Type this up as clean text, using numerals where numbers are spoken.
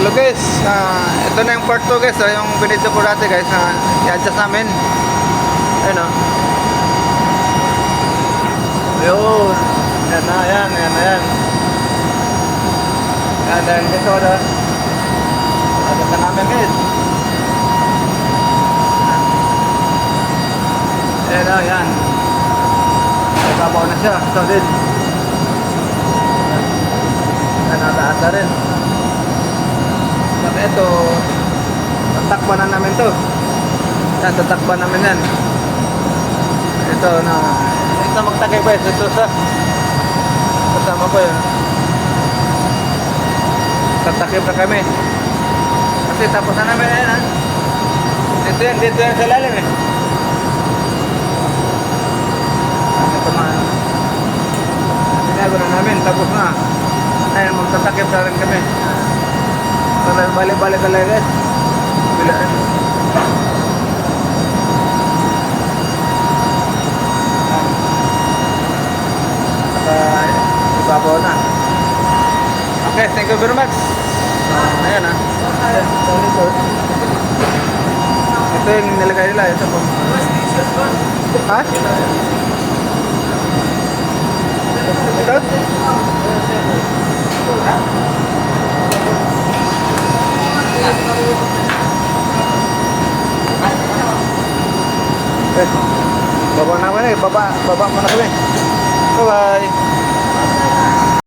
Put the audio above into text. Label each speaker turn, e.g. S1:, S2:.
S1: Hello guys, ito na yung part 2 guys, yung binidyo ko dati guys, i-adjust namin. Ayun o. Ayun. Yan na, yan. Yan, dahil dito na. Adjust na namin guys. Ayan o, yan. Ibabaw na siya, ito din. Yan, nataas na rin. Ito, tatakpan na namin to. Yan, tatakpan namin yan. Ito magtakay ba sa susa. Kasama ko yun. Tatakip na kami. Kasi tapos na namin yan ha. Dito yan sa lalim eh. Ito na. Sinago na namin, tapos na. Ayun, magtatakip na rin kami. Balik-balik talaga guys. Bilaan. Ibabaw na. Okay, thank you very much. Ayan ha. Ito yung nilagay nila. Ito po. Ha? Ito? Baba naman eh, baba muna kami. Bye bye.